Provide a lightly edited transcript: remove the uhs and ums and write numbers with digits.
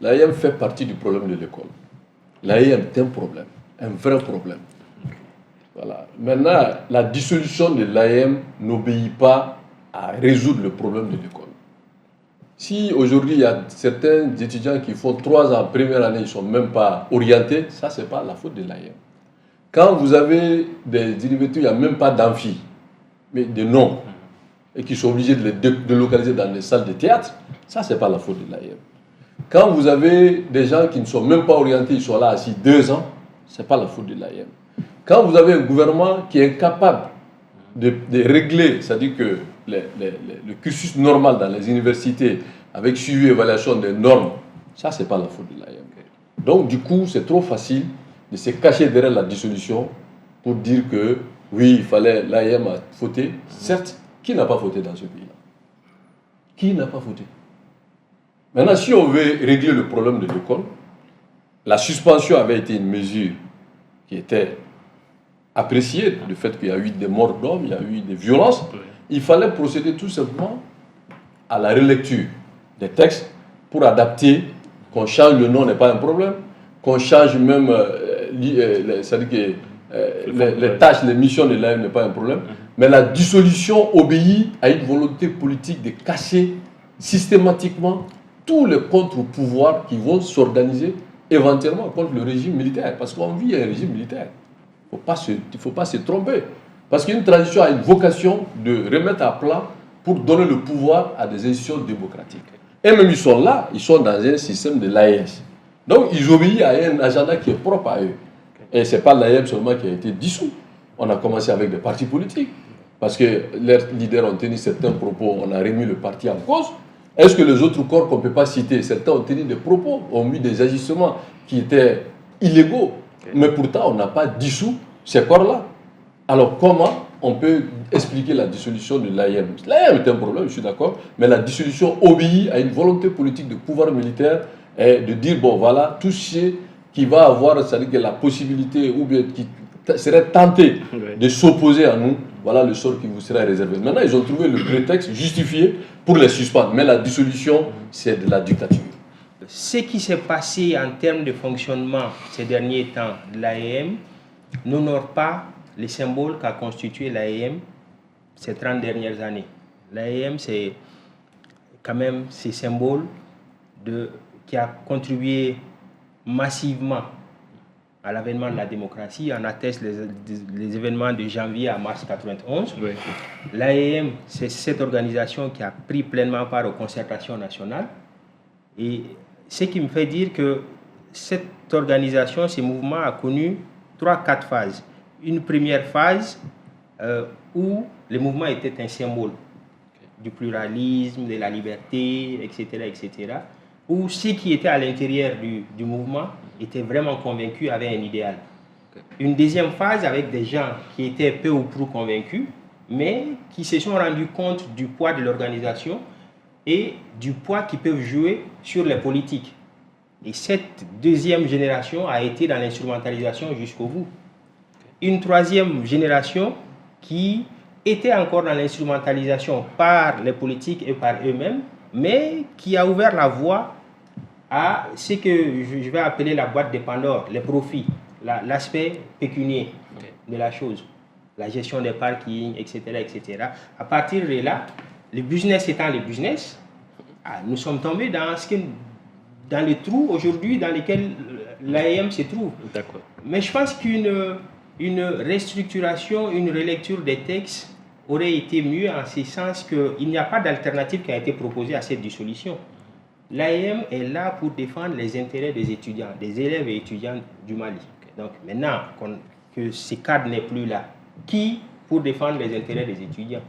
l'AEM fait partie du problème de l'école. L'AEM est un problème, un vrai problème. Voilà. Maintenant, la dissolution de l'AEM n'obéit pas à résoudre le problème de l'école. Si aujourd'hui il y a certains étudiants qui font 3 ans en première année, ils ne sont même pas orientés, ça c'est pas la faute de l'AEM. Quand vous avez des universités, il n'y a même pas d'amphi, mais de noms, et qui sont obligés de les délocaliser dans les salles de théâtre, ça c'est pas la faute de l'AEM. Quand vous avez des gens qui ne sont même pas orientés, ils sont là assis 2 ans, c'est pas la faute de l'AEM. Quand vous avez un gouvernement qui est incapable de régler, c'est-à-dire que le cursus normal dans les universités, avec suivi et évaluation des normes, ça, c'est pas la faute de l'AEM. Donc, du coup, c'est trop facile de se cacher derrière la dissolution pour dire que, oui, il fallait, l'AEM a fauté. Certes, qui n'a pas fauté dans ce pays-là? Qui n'a pas fauté? Maintenant, si on veut régler le problème de l'école, la suspension avait été une mesure qui était appréciée, le fait qu'il y a eu des morts d'hommes, il y a eu des violences. Il fallait procéder tout simplement à la relecture des textes pour adapter, qu'on change le nom n'est pas un problème, qu'on change même c'est-à-dire que les tâches, les missions de l'AEM n'est pas un problème, mais la dissolution obéit à une volonté politique de casser systématiquement tous les contre-pouvoirs qui vont s'organiser éventuellement contre le régime militaire, parce qu'on vit un régime militaire. Il ne faut pas se tromper. Parce qu'une transition a une vocation de remettre à plat pour donner le pouvoir à des institutions démocratiques. Et même ils sont là, ils sont dans un système de l'AES. Donc ils obéissent à un agenda qui est propre à eux. Et ce n'est pas l'AEM seulement qui a été dissous. On a commencé avec des partis politiques. Parce que leurs leaders ont tenu certains propos, on a remis le parti en cause. Est-ce que les autres corps qu'on ne peut pas citer, certains ont tenu des propos, ont mis des agissements qui étaient illégaux. Mais pourtant, on n'a pas dissous ces corps-là. Alors comment on peut expliquer la dissolution de l'AEM? L'AEM est un problème, je suis d'accord, mais la dissolution obéit à une volonté politique de pouvoir militaire et de dire, bon voilà, tout ce qui va avoir, c'est-à-dire que la possibilité ou bien qui serait tenté de s'opposer à nous, voilà le sort qui vous sera réservé. Maintenant, ils ont trouvé le prétexte justifié pour les suspendre, mais la dissolution, c'est de la dictature. Ce qui s'est passé en termes de fonctionnement ces derniers temps de l'AEM n'honore pas les symboles qu'a constitué l'AEM ces 30 dernières années. L'AEM, c'est quand même ces symboles qui a contribué massivement à l'avènement de la démocratie. On atteste les événements de janvier à mars 91. Oui. L'AEM, c'est cette organisation qui a pris pleinement part aux concertations nationales. Et ce qui me fait dire que cette organisation, ce mouvement a connu 3-4 phases. Une première phase où le mouvement était un symbole du pluralisme, de la liberté, etc., etc., où ceux qui étaient à l'intérieur du mouvement étaient vraiment convaincus, avaient un idéal. Une deuxième phase avec des gens qui étaient peu ou prou convaincus, mais qui se sont rendus compte du poids de l'organisation et du poids qu'ils peuvent jouer sur les politiques. Et cette deuxième génération a été dans l'instrumentalisation jusqu'au bout. Une troisième génération qui était encore dans l'instrumentalisation par les politiques et par eux-mêmes, mais qui a ouvert la voie à ce que je vais appeler la boîte de Pandore, les profits, l'aspect pécunier de la chose, la gestion des parkings, etc., etc. À partir de là, le business étant le business, nous sommes tombés dans les trous aujourd'hui dans lesquels l'AEM se trouve. Mais je pense qu'une restructuration, une relecture des textes aurait été mieux en ce sens qu'il n'y a pas d'alternative qui a été proposée à cette dissolution. L'AEM est là pour défendre les intérêts des étudiants, des élèves et étudiants du Mali. Donc maintenant que ce cadre n'est plus là, qui pour défendre les intérêts des étudiants?